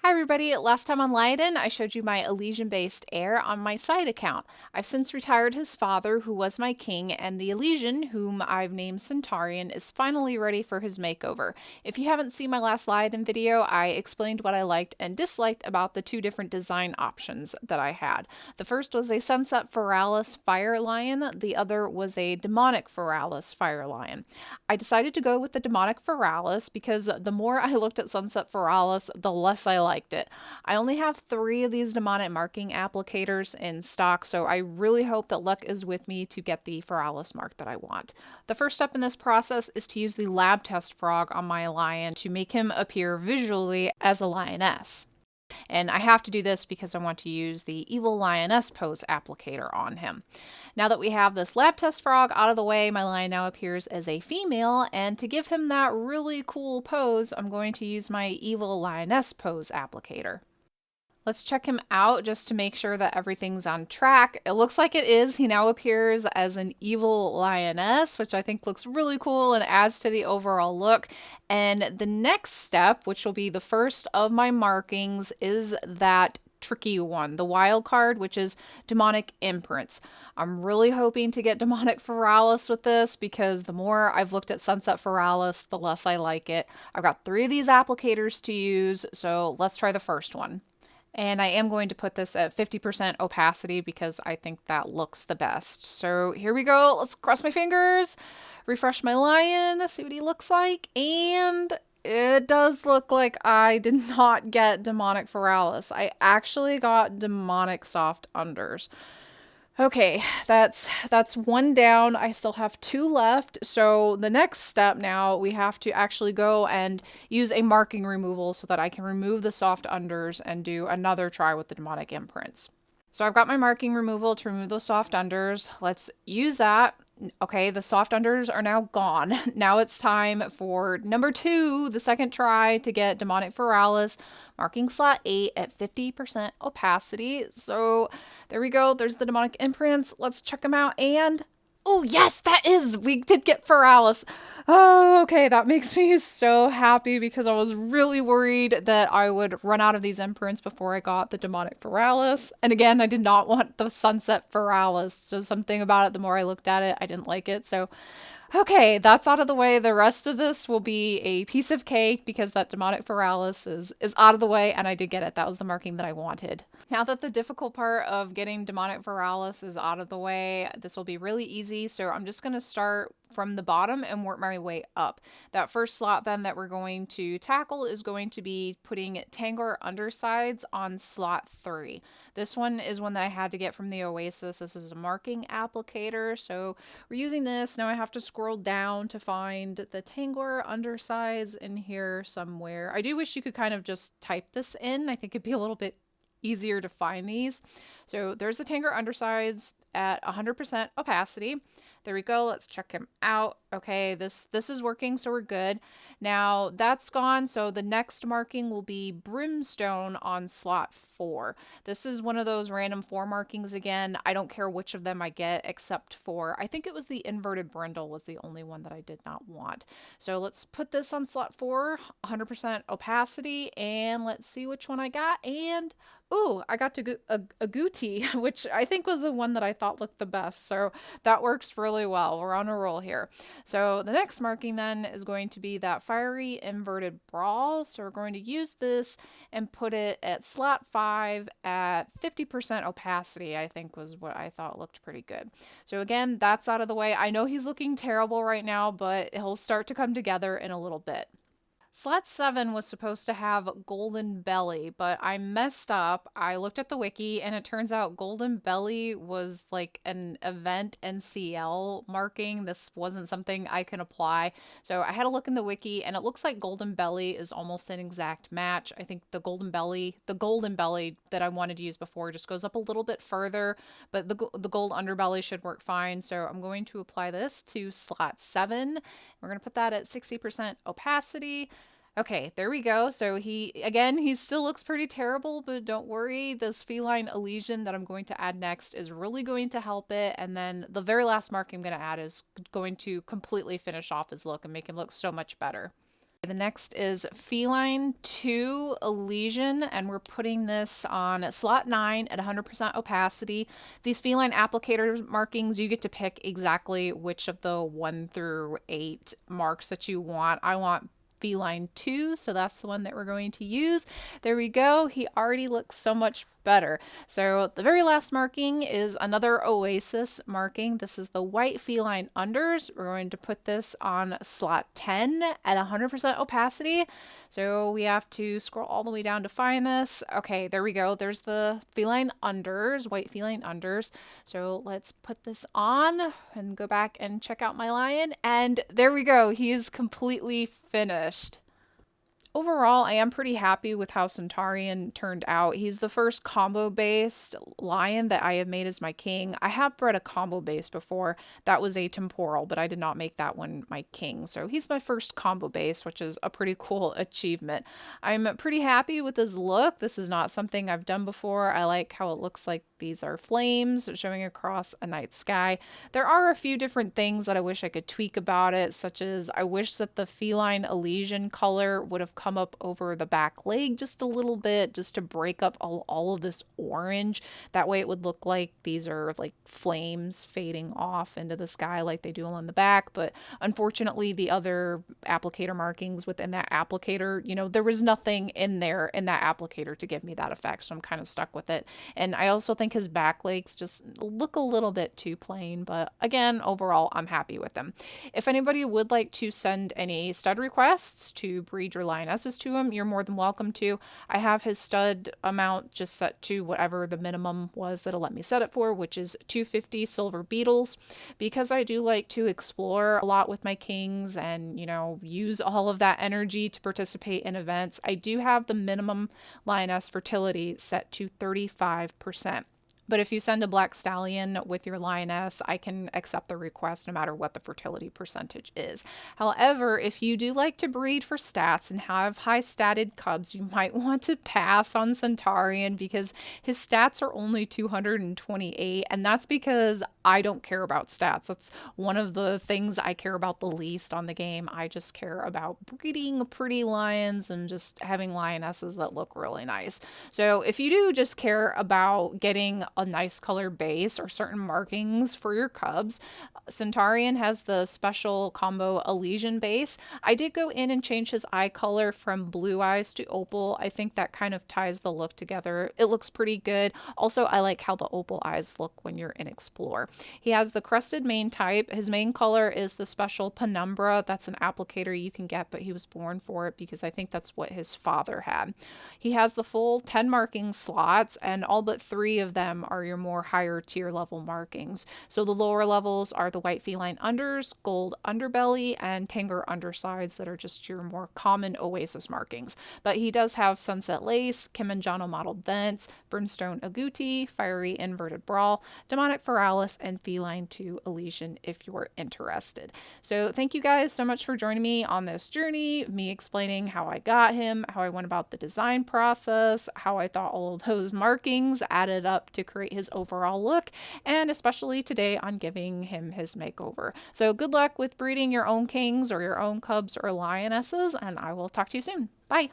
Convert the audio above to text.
Hi everybody, last time on Lioden, I showed you my Elysian-based heir on my side account. I've since retired his father, who was my king, and the Elysian, whom I've named Centaurian, is finally ready for his makeover. If you haven't seen my last Lioden video, I explained what I liked and disliked about the two different design options that I had. The first was a Sunset Feralis Fire Lion, the other was a Demonic Feralis Fire Lion. I decided to go with the Demonic Feralis because the more I looked at Sunset Feralis, the less I liked it. I only have 3 of these demonic marking applicators in stock, so I really hope that luck is with me to get the Feralis mark that I want. The first step in this process is to use the lab test frog on my lion to make him appear visually as a lioness. And I have to do this because I want to use the Evil Lioness pose applicator on him. Now that we have this lab test frog out of the way, my lion now appears as a female, and to give him that really cool pose, I'm going to use my Evil Lioness pose applicator. Let's check him out just to make sure that everything's on track. It looks like it is. He now appears as an evil lioness, which I think looks really cool and adds to the overall look. And the next step, which will be the first of my markings, is that tricky one, the wild card, which is Demonic Imprints. I'm really hoping to get Demonic Feralis with this because the more I've looked at Sunset Feralis, the less I like it. I've got 3 of these applicators to use, so let's try the first one. And I am going to put this at 50% opacity because I think that looks the best. So here we go. Let's cross my fingers, refresh my lion, see what he looks like. And it does look like I did not get Demonic Feralis. I actually got Demonic Soft Unders. Okay, that's 1 down. I still have 2 left. So the next step now, we have to actually go and use a marking removal so that I can remove the soft unders and do another try with the demonic imprints. So I've got my marking removal to remove those soft unders. Let's use that. Okay, the soft unders are now gone. Now it's time for number 2, the second try to get Demonic Feralis, marking slot 8 at 50% opacity. So there we go. There's the demonic imprints. Let's check them out. And oh, yes, we did get Feralis. Oh, okay, that makes me so happy because I was really worried that I would run out of these imprints before I got the Demonic Feralis. And again, I did not want the Sunset Feralis. Just something about it, the more I looked at it, I didn't like it. So okay, that's out of the way. The rest of this will be a piece of cake because that Demonic Feralis is out of the way, and I did get it. That was the marking that I wanted. Now that the difficult part of getting Demonic Feralis is out of the way, this will be really easy. So I'm just going to start from the bottom and work my way up. That first slot then that we're going to tackle is going to be putting Tangor undersides on slot 3. This one is one that I had to get from the Oasis. This is a marking applicator, so we're using this. Now I have to scroll down to find the Tangor undersides in here somewhere. I do wish you could kind of just type this in. I think it'd be a little bit easier to find these. So there's the Tangor undersides at 100% opacity. There we go. Let's check him out. Okay, this is working, so we're good. Now that's gone, so the next marking will be Brimstone on slot 4. This is one of those random 4 markings again. I don't care which of them I get except for, I think it was the inverted brindle was the only one that I did not want. So let's put this on slot 4, 100% opacity, and let's see which one I got. And ooh, I got to a Guti, which I think was the one that I thought looked the best. So that works really well. We're on a roll here. So the next marking then is going to be that fiery inverted brawl. So we're going to use this and put it at slot 5 at 50% opacity, I think was what I thought looked pretty good. So again, that's out of the way. I know he's looking terrible right now, but he'll start to come together in a little bit. Slot 7 was supposed to have Golden Belly, but I messed up. I looked at the wiki and it turns out Golden Belly was like an event NCL marking. This wasn't something I can apply. So I had to look in the wiki and it looks like Golden Belly is almost an exact match. I think the Golden Belly that I wanted to use before just goes up a little bit further, but the gold underbelly should work fine. So I'm going to apply this to slot 7. We're going to put that at 60% opacity. Okay, there we go. So he still looks pretty terrible, but don't worry. This Feline-Elysian that I'm going to add next is really going to help it. And then the very last mark I'm going to add is going to completely finish off his look and make him look so much better. The next is Feline 2 Elysian, and we're putting this on slot 9 at 100% opacity. These feline applicator markings, you get to pick exactly which of the 1 through 8 marks that you want. I want Feline 2, so that's the one that we're going to use. There we go. He already looks so much better. So the very last marking is another Oasis marking. This is the white feline unders. We're going to put this on slot 10 at 100% opacity. So we have to scroll all the way down to find this. Okay, there we go. There's the feline unders, white feline unders. So let's put this on and go back and check out my lion. And there we go. He is completely finished. Overall, I am pretty happy with how Centaurian turned out. He's the first combo-based lion that I have made as my king. I have bred a combo-based before. That was a temporal, but I did not make that one my king. So he's my first combo-based, which is a pretty cool achievement. I'm pretty happy with his look. This is not something I've done before. I like how it looks like these are flames showing across a night sky. There are a few different things that I wish I could tweak about it, such as I wish that the Feline-Elysian color would have come up over the back leg just a little bit, just to break up all of this orange. That way it would look like these are like flames fading off into the sky like they do on the back. But unfortunately, the other applicator markings within that applicator, you know, there was nothing in there in that applicator to give me that effect, so I'm kind of stuck with it. And I also think his back legs just look a little bit too plain, but again, overall, I'm happy with them. If anybody would like to send any stud requests to breed your lionesses to him, you're more than welcome to. I have his stud amount just set to whatever the minimum was that'll let me set it for, which is 250 silver beetles, because I do like to explore a lot with my kings and, you know, use all of that energy to participate in events. I do have the minimum lioness fertility set to 35%. But if you send a black stallion with your lioness, I can accept the request no matter what the fertility percentage is. However, if you do like to breed for stats and have high statted cubs, you might want to pass on Centaurian because his stats are only 228, and that's because I don't care about stats. That's one of the things I care about the least on the game. I just care about breeding pretty lions and just having lionesses that look really nice. So if you do just care about getting a nice color base or certain markings for your cubs, Centaurian has the special combo Elysian base. I did go in and change his eye color from blue eyes to opal. I think that kind of ties the look together. It looks pretty good. Also, I like how the opal eyes look when you're in Explore. He has the crested mane type. His main color is the special Penumbra. That's an applicator you can get, but he was born for it because I think that's what his father had. He has the full 10 marking slots, and all but 3 of them are your more higher tier level markings. So the lower levels are the white feline unders, gold underbelly, and tanger undersides that are just your more common Oasis markings. But he does have Sunset Lace, Kilimanjaro modeled vents, Brimstone Agouti, Fiery Inverted Brawl, Demonic Feralis, and Feline 2 Elysian if you're interested. So thank you guys so much for joining me on this journey, me explaining how I got him, how I went about the design process, how I thought all of those markings added up to create his overall look, and especially today on giving him his makeover. So good luck with breeding your own kings or your own cubs or lionesses, and I will talk to you soon. Bye!